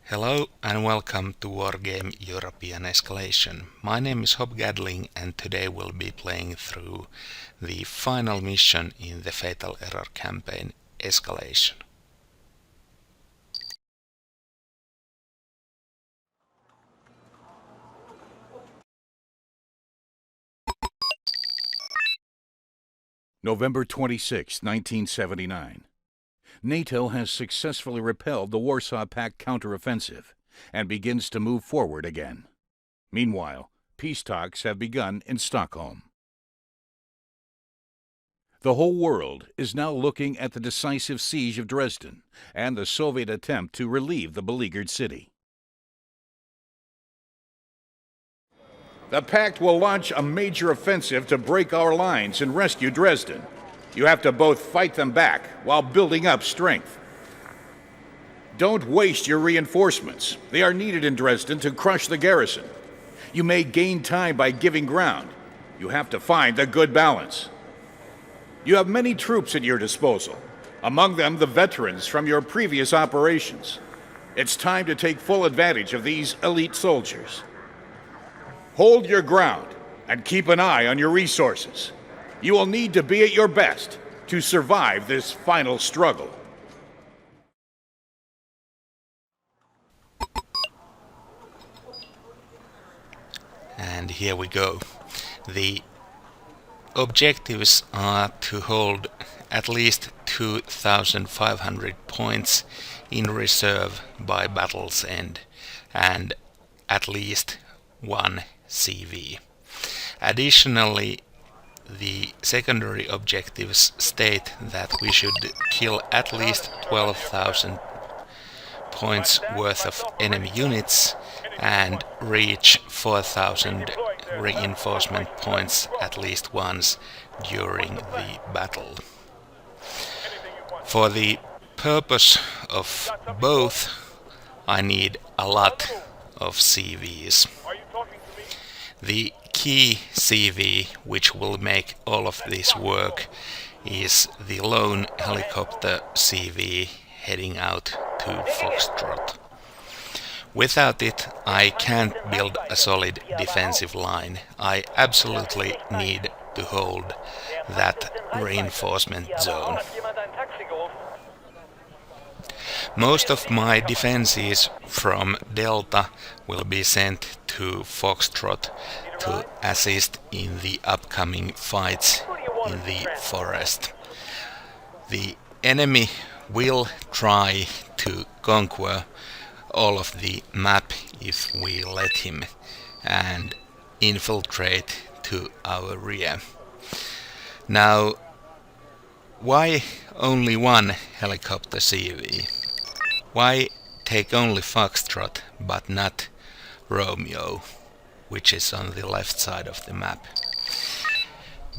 Hello and welcome to Wargame European Escalation. My name is Hob Gadling and today we'll be playing through the final mission in the Fatal Error campaign, Escalation. November 26, 1979. NATO has successfully repelled the Warsaw Pact counteroffensive and begins to move forward again. Meanwhile, peace talks have begun in Stockholm. The whole world is now looking at the decisive siege of Dresden and the Soviet attempt to relieve the beleaguered city. The Pact will launch a major offensive to break our lines and rescue Dresden. You have to both fight them back while building up strength. Don't waste your reinforcements. They are needed in Dresden to crush the garrison. You may gain time by giving ground. You have to find a good balance. You have many troops at your disposal, among them the veterans from your previous operations. It's time to take full advantage of these elite soldiers. Hold your ground and keep an eye on your resources. You will need to be at your best to survive this final struggle. And here we go. The objectives are to hold at least 2,500 points in reserve by battle's end and at least 1 CV. Additionally, the secondary objectives state that we should kill at least 12,000 points worth of enemy units and reach 4,000 reinforcement points at least once during the battle. For the purpose of both, I need a lot of CVs. The key CV which will make all of this work is the lone helicopter CV heading out to Foxtrot. Without it, I can't build a solid defensive line. I absolutely need to hold that reinforcement zone. Most of my defenses from Delta will be sent to Foxtrot to assist in the upcoming fights in the forest. The enemy will try to conquer all of the map if we let him and infiltrate to our rear. Now, why only one helicopter CV? Why take only Foxtrot but not Romeo, which is on the left side of the map?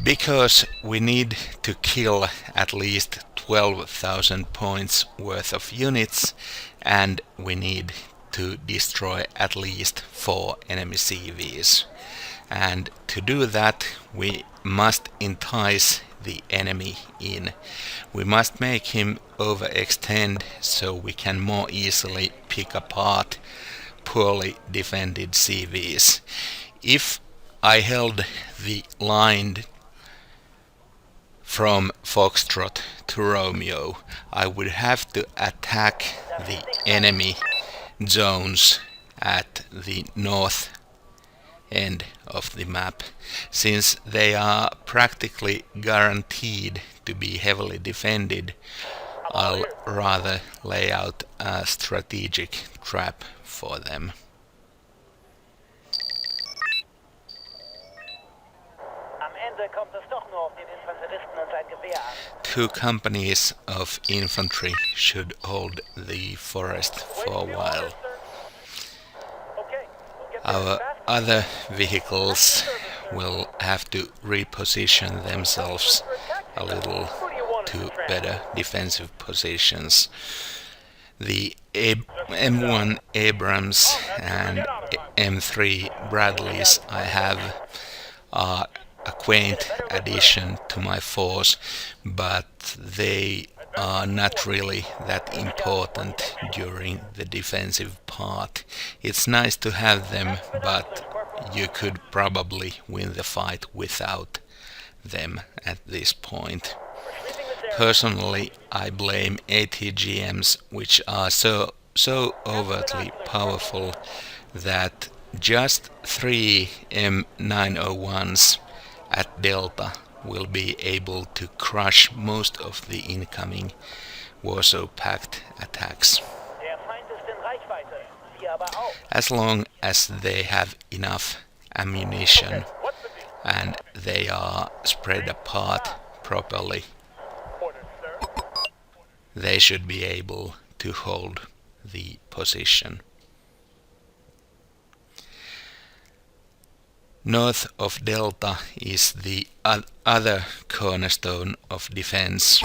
Because we need to kill at least 12,000 points worth of units and we need to destroy at least 4 enemy CVs. And to do that, we must entice the enemy in. We must make him overextend so we can more easily pick apart poorly defended CVs. If I held the line from Foxtrot to Romeo, I would have to attack the enemy zones at the north end of the map. Since they are practically guaranteed to be heavily defended, I'll rather lay out a strategic trap for them. Two companies of infantry should hold the forest for a while. Our other vehicles will have to reposition themselves a little to better defensive positions. The M1 Abrams and M3 Bradleys I have are a quaint addition to my force, but they are not really that important during the defensive part. It's nice to have them, but you could probably win the fight without them at this point. Personally, I blame ATGMs, which are so overtly powerful that just 3 M901s at Delta will be able to crush most of the incoming Warsaw Pact attacks. As long as they have enough ammunition and they are spread apart properly, they should be able to hold the position. North of Delta is the other cornerstone of defense,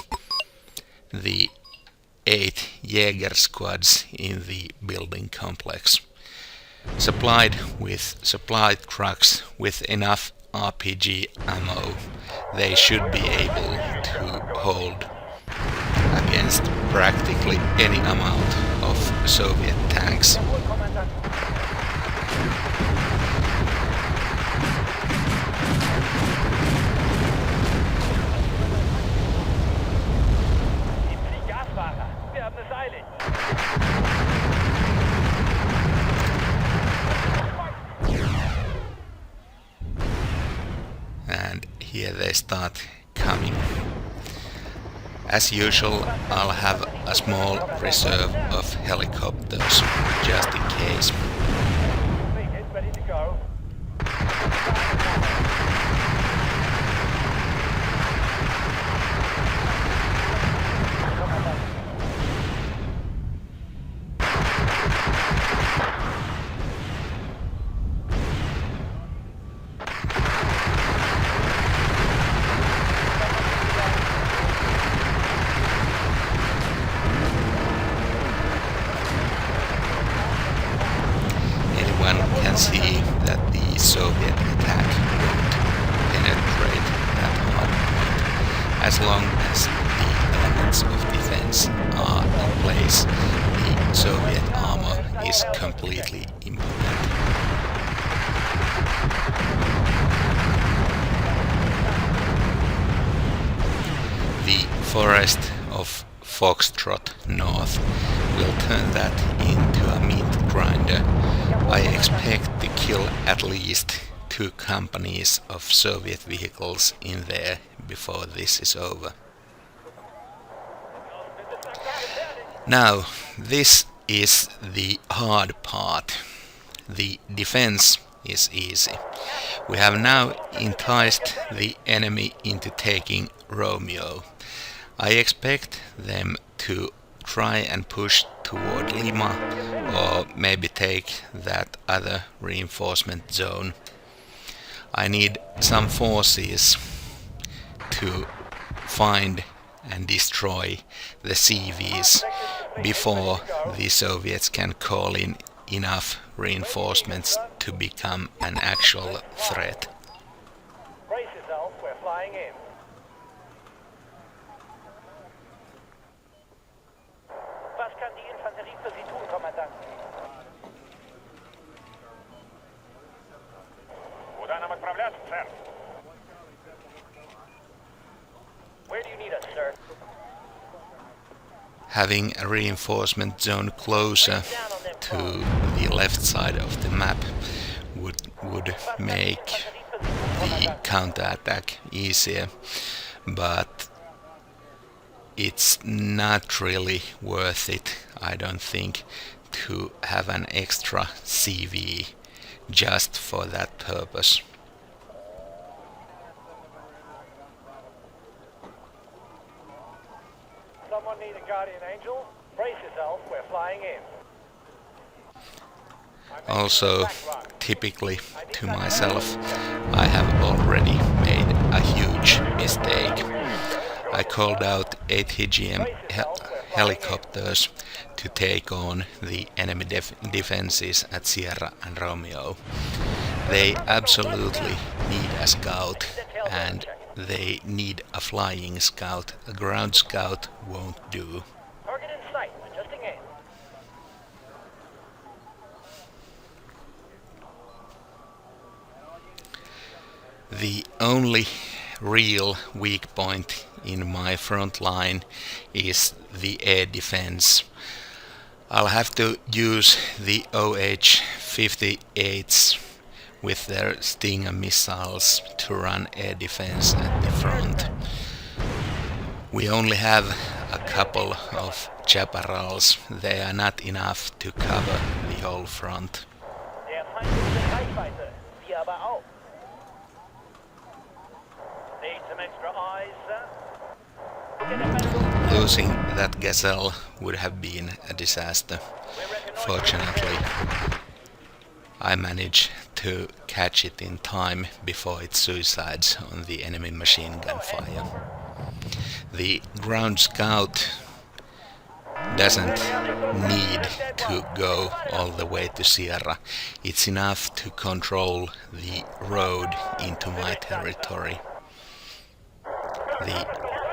the 8 Jäger squads in the building complex. Supplied with supply trucks with enough RPG ammo, they should be able to hold against practically any amount of Soviet tanks. And here they start coming. As usual, I'll have a small reserve of helicopters just in case. See that the Soviet attack won't penetrate that hard point. As long as the elements of defense are in place, the Soviet armor is completely impotent. The forest of Foxtrot North will turn that into a meat grinder. I expect to kill at least 2 companies of Soviet vehicles in there before this is over. Now, this is the hard part. The defense is easy. We have now enticed the enemy into taking Romeo. I expect them to try and push toward Lima or maybe take that other reinforcement zone. I need some forces to find and destroy the CVs before the Soviets can call in enough reinforcements to become an actual threat. Brace yourself, we're flying in. Was kann die Infanterie für Sie tun, Kommandant? Куда нам отправляться, сэр? Where do you need us, sir? Having a reinforcement zone closer to the left side of the map would make the counterattack easier, but it's not really worth it, I don't think, to have an extra CV just for that purpose. Someone need a guardian angel? Brace yourself, we're flying in. Also, typically to myself, I have already made a huge mistake. I called out ATGM helicopters to take on the enemy defenses at Sierra and Romeo. They absolutely need a scout, and they need a flying scout. A ground scout won't do. Target in sight. Adjusting aim. The only real weak point in my front line is the air defense. I'll have to use the OH-58s with their Stinger missiles to run air defense at the front. We only have a couple of chaparrals. They are not enough to cover the whole front. Der Feind ist in Reichweite. Wir aber auch. Need some extra eyes, sir? Get a better look. Losing that gazelle would have been a disaster. Fortunately, I managed to catch it in time before it suicides on the enemy machine gun fire. The ground scout doesn't need to go all the way to Sierra. It's enough to control the road into my territory. The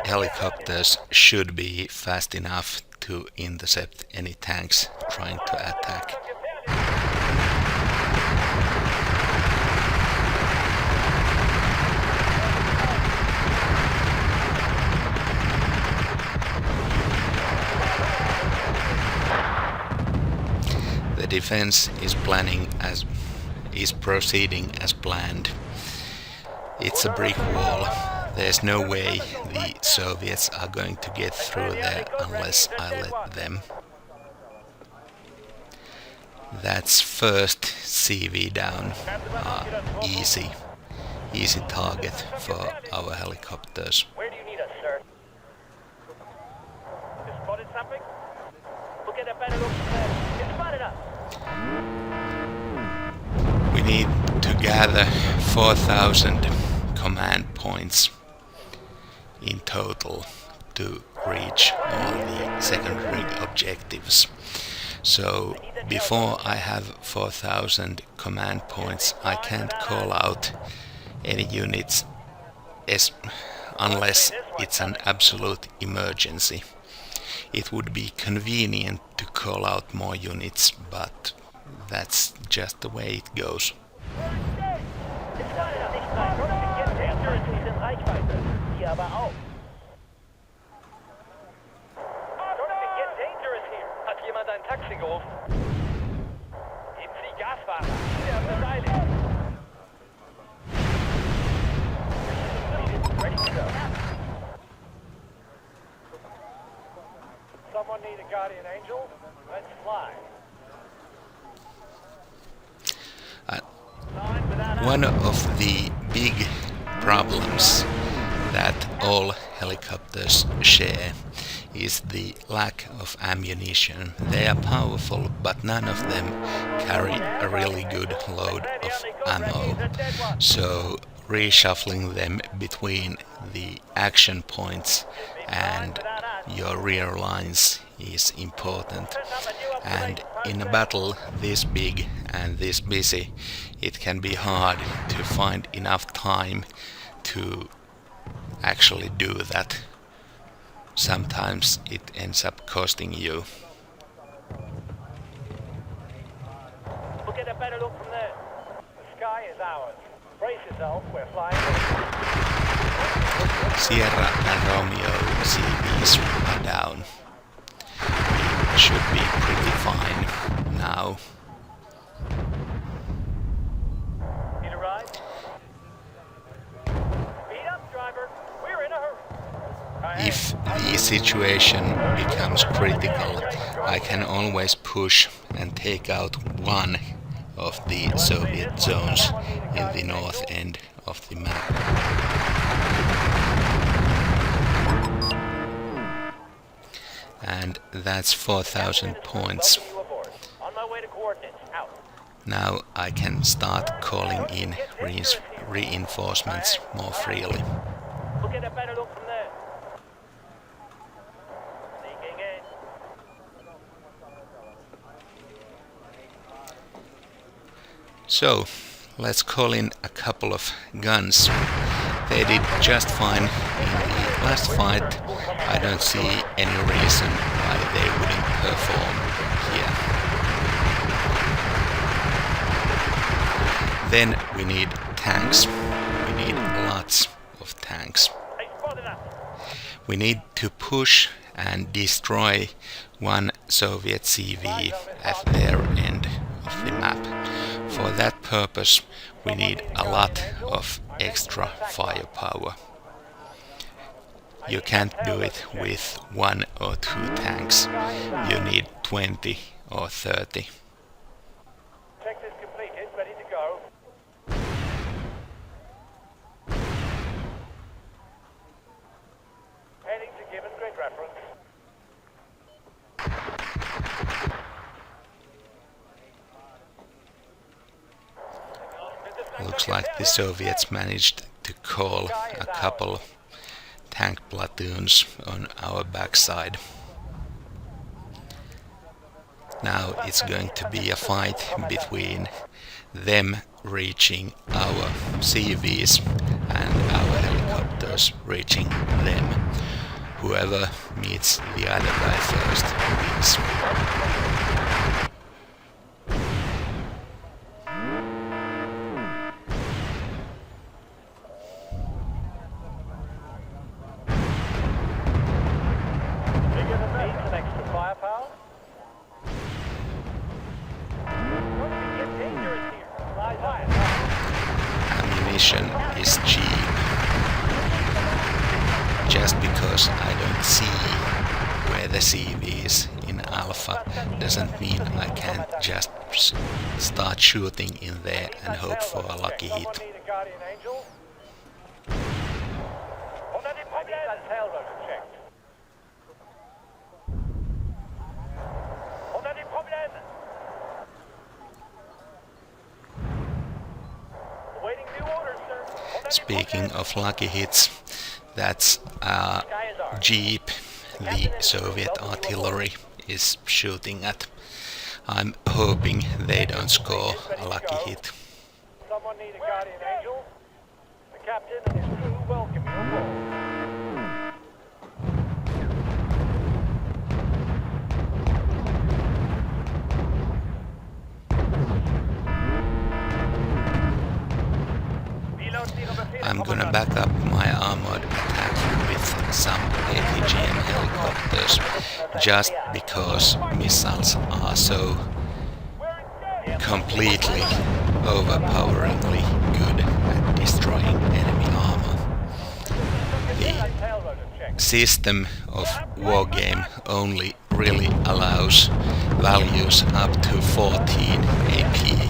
helicopters should be fast enough to intercept any tanks trying to attack. The defense is proceeding as planned. It's a brick wall. There's no way the Soviets are going to get through there unless I let them. That's first CV down. Easy target for our helicopters. Where do you need us, sir? You spotted something? We'll get a better look from there. You spotted us. We need to gather 4,000 command points in total to reach all the secondary objectives. So before I have 4,000 command points, I can't call out any units unless it's an absolute emergency. It would be convenient to call out more units, but that's just the way it goes. Aber auch. Starting to get dangerous here. Hat jemand ein Taxi gerufen? Geben Sie Gas, Fahrer. Wir haben eine Eile. Ready to go. Someone need a guardian angel? Let's fly. One of the big problems that all helicopters share is the lack of ammunition. They are powerful, but none of them carry a really good load of ammo. So reshuffling them between the action points and your rear lines is important. And in a battle this big and this busy, it can be hard to find enough time to actually do that. Sometimes it ends up costing you. We'll get a better look from there. The sky is ours. Brace yourself, we're flying. Sierra and Romeo CVs are down. We should be pretty fine now. Need a ride? Speed up, driver. We're in a hurry. If the situation becomes critical, I can always push and take out one of the Soviet zones in the north end of the map. And that's 4,000 points. On my way to coordinates. Out. Now I can start calling in reinforcements more freely. We'll get a better look from there. Sneaking in. So let's call in a couple of guns. They did just fine in the last fight. I don't see any reason why they wouldn't perform here. Then we need tanks. We need lots of tanks. We need to push and destroy one Soviet CV at their end of the map. For that purpose, we need a lot of extra firepower. You can't do it with 1 or 2 tanks. You need 20 or 30. Check is completed, ready to go. Heading to given grid reference. Looks like the Soviets managed to call a couple tank platoons on our backside. Now it's going to be a fight between them reaching our CVs and our helicopters reaching them. Whoever meets the other guy first wins. Ammunition is cheap. Just because I don't see where the CV is in Alpha doesn't mean I can't just start shooting in there and hope for a lucky hit. Speaking of lucky hits, that's a jeep the Soviet artillery is shooting at. I'm hoping they don't score a lucky hit. Someone need a guardian angel? The captain and his crew welcome you aboard. I'm gonna back up my armored attack with some ATGM helicopters just because missiles are so completely overpoweringly good at destroying enemy armor. The system of Wargame only really allows values up to 14 AP,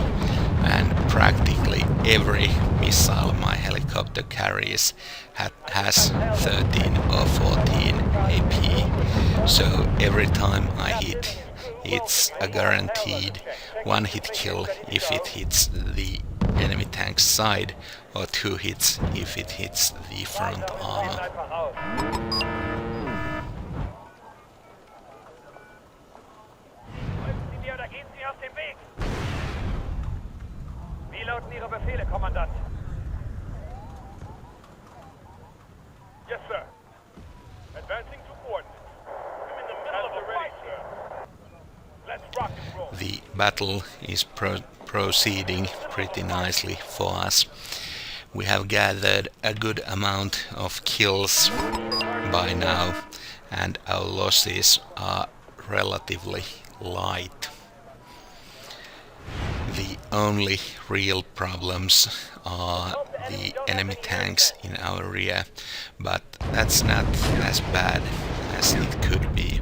and practically every missile my helicopter carries has 13 or 14 AP. So every time I hit, it's a guaranteed one hit kill if it hits the enemy tank's side, or 2 hits if it hits the front armor. Wie lauten Ihre Befehle, Kommandant? Yes, sir. Advancing to coordinates. I'm in the middle of a fight, sir. Let's rock and roll. The battle is proceeding pretty nicely for us. We have gathered a good amount of kills by now, and our losses are relatively light. The only real problems are the enemy tanks in our rear, but that's not as bad as it could be.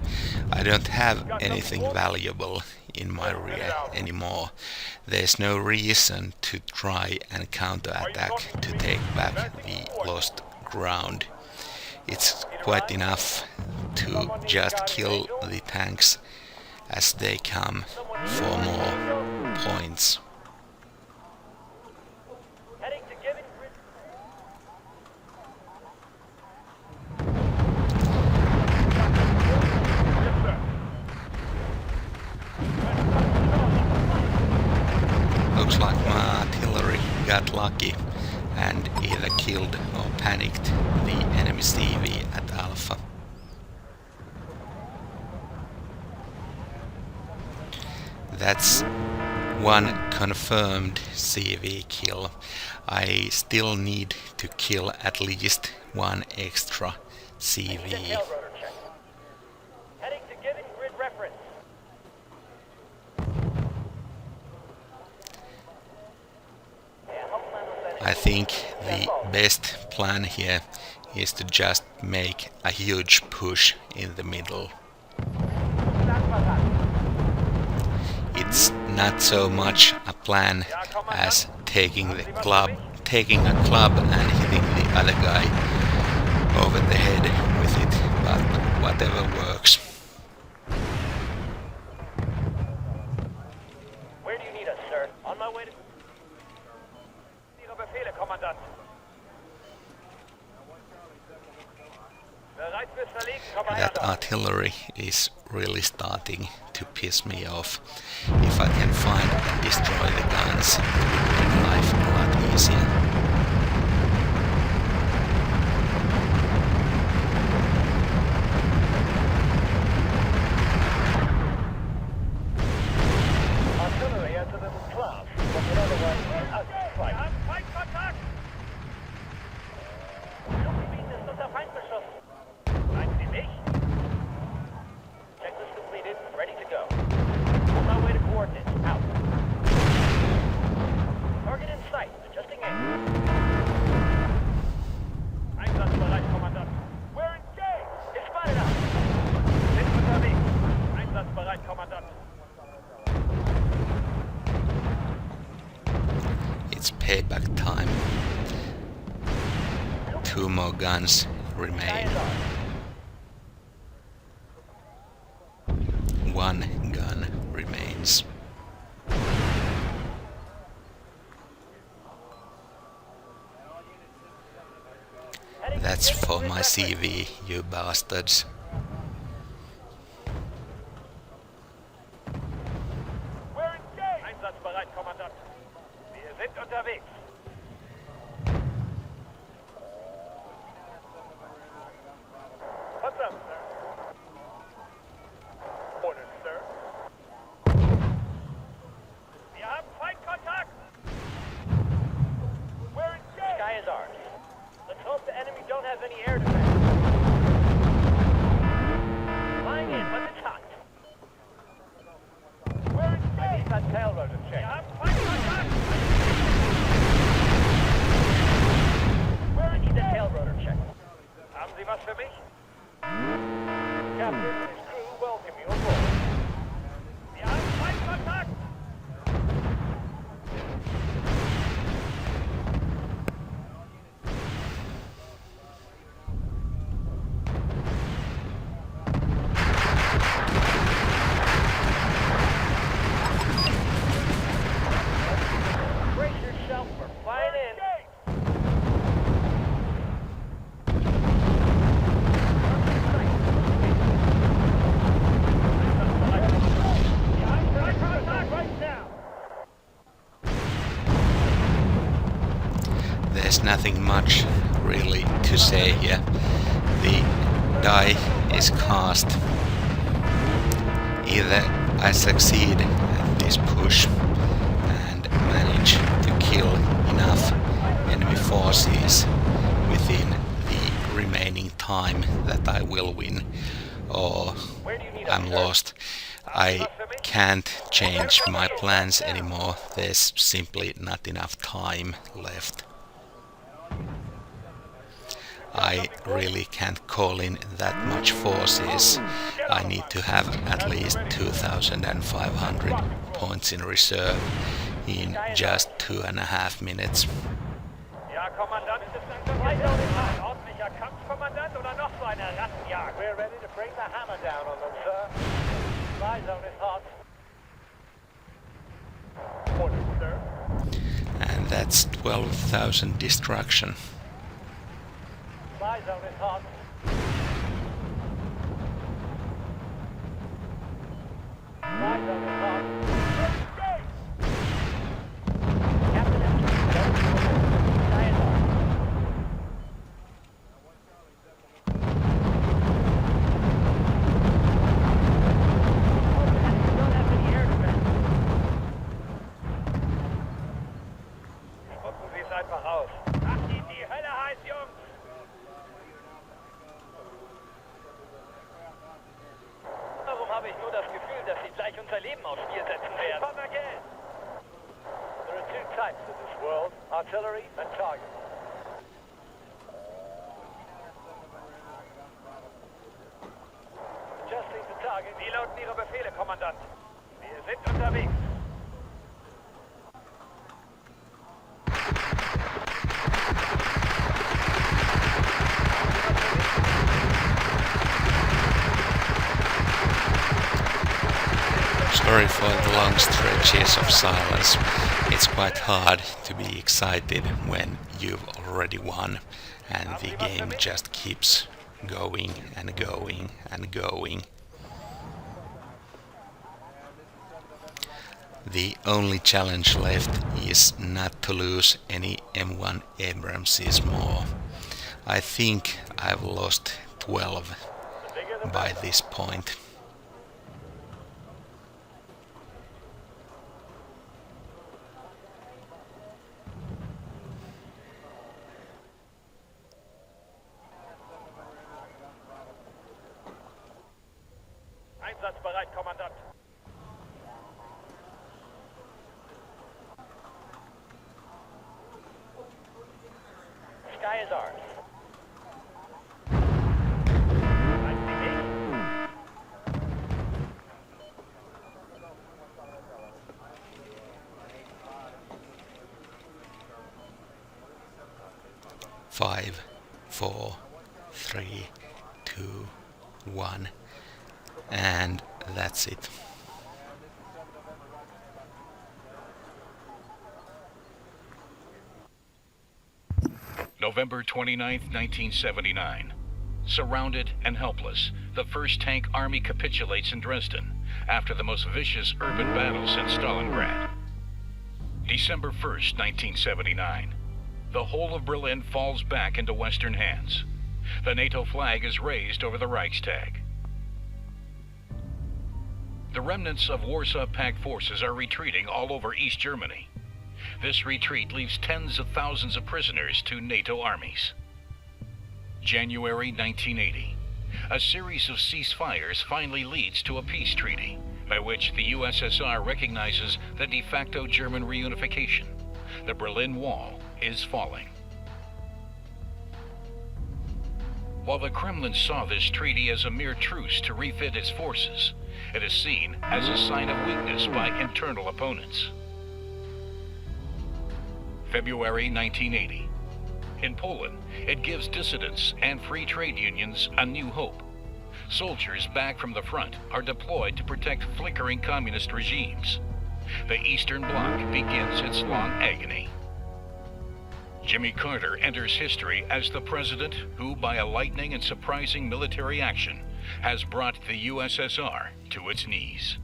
I don't have anything valuable in my rear anymore. There's no reason to try and counterattack to take back the lost ground. It's quite enough to just kill the tanks as they come for more points. Looks like my artillery got lucky and either killed or panicked the enemy CV at Alpha. That's one confirmed CV kill. I still need to kill at least one extra CV. I think the best plan here is to just make a huge push in the middle. It's not so much a plan as taking a club and hitting the other guy over the head with it, but whatever works. Where do you need us, sir? On my way to... Ihre Befehle, Kommandant. Bereit fürs Verlegen, Kommandant. That artillery is really starting to piss me off. If I can find and destroy the guns, it would make life a lot easier. Artillery has a little class, but would otherwise be outfight. Feindkontakt! Luftgebiet ist unter Feindbeschuss. Meinen Sie mich? Checklist completed, ready to go. On my way to coordinates, out. Target in sight, adjusting aim. Einsatzbereit, Kommandant. We're engaged! It's spotted up. Sind unterwegs. Einsatzbereit, Kommandant. It's payback time. 2 more guns remain. 1 gun remains. That's for my CV, you bastards. We're engaged! Einsatzbereit, Kommandant. Wir sind unterwegs. What's up, sir? Orders, sir. Wir haben Feindkontakt! We're engaged! Sky is ours. Let's hope the enemy don't have any air defense. Flying in, but it's hot. We're engaged! I need that tail rotor check. Wir haben Feindkontakt! Where I need the tail rotor check. Haben Sie was für mich? Captain and his crew welcome you aboard. Wir haben Feindkontakt! Brace yourself, we're flying in. There's nothing much really to say here. The die is cast. Either I succeed at this push and manage to kill enough enemy forces within the remaining time that I will win, or I'm lost. I can't change my plans anymore. There's simply not enough time left. I really can't call in that much forces. I need to have at least 2,500 points in reserve in just 2.5 minutes. Ja, Kommandant, Freizone ist ein ordentlicher Kampfkommandant oder noch so eine Rattenjagd? We're ready to bring the hammer down on them, sir. Fly zone is hot. Orders, sir. And that's 12,000 destruction. Fly zone is hot. Fly zone is hot. Captain, sky is hot. Wir setzen werden. Come again. There are two types in this world, artillery and target. Adjusting to target. Wie lauten Ihre Befehle, Kommandant? Wir sind unterwegs. Sorry for the long stretches of silence. It's quite hard to be excited when you've already won and the game just keeps going and going and going. The only challenge left is not to lose any M1 Abramses more. I think I've lost 12 by this point. Einsatzbereit, Kommandant. Sky is ours. Five, 4, 3, 2, 1, and that's it. November 29, 1979. Surrounded and helpless, the 1st Tank Army capitulates in Dresden after the most vicious urban battle since Stalingrad. December 1st, 1979. The whole of Berlin falls back into Western hands. The NATO flag is raised over the Reichstag. The remnants of Warsaw Pact forces are retreating all over East Germany. This retreat leaves tens of thousands of prisoners to NATO armies. January 1980. A series of ceasefires finally leads to a peace treaty, by which the USSR recognizes the de facto German reunification. The Berlin Wall is falling. While the Kremlin saw this treaty as a mere truce to refit its forces, it is seen as a sign of weakness by internal opponents. February 1980. In Poland, it gives dissidents and free trade unions a new hope. Soldiers back from the front are deployed to protect flickering communist regimes. The Eastern Bloc begins its long agony. Jimmy Carter enters history as the president who, by a lightning and surprising military action, has brought the USSR to its knees.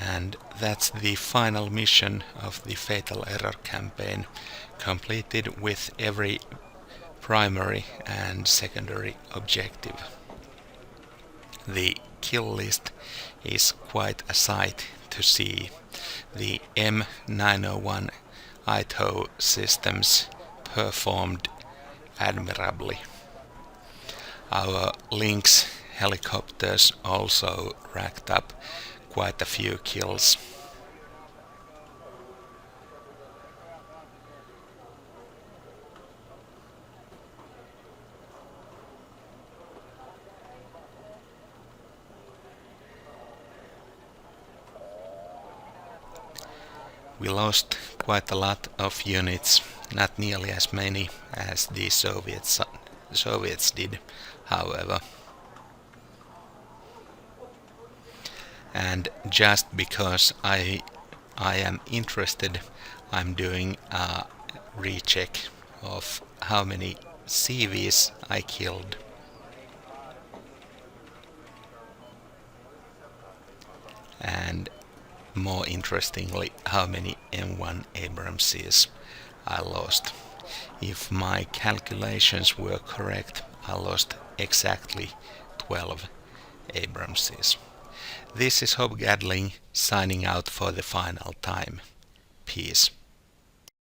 And that's the final mission of the Fatal Error campaign, completed with every primary and secondary objective. The kill list is quite a sight to see. The M901 ITO systems performed admirably. Our Lynx helicopters also racked up quite a few kills. We lost quite a lot of units, not nearly as many as the Soviets did, however. And just because I am interested, I'm doing a recheck of how many CVs I killed. And more interestingly, how many M1 Abramses I lost. If my calculations were correct, I lost exactly 12 Abramses. This is Hope Gadling signing out for the final time. Peace.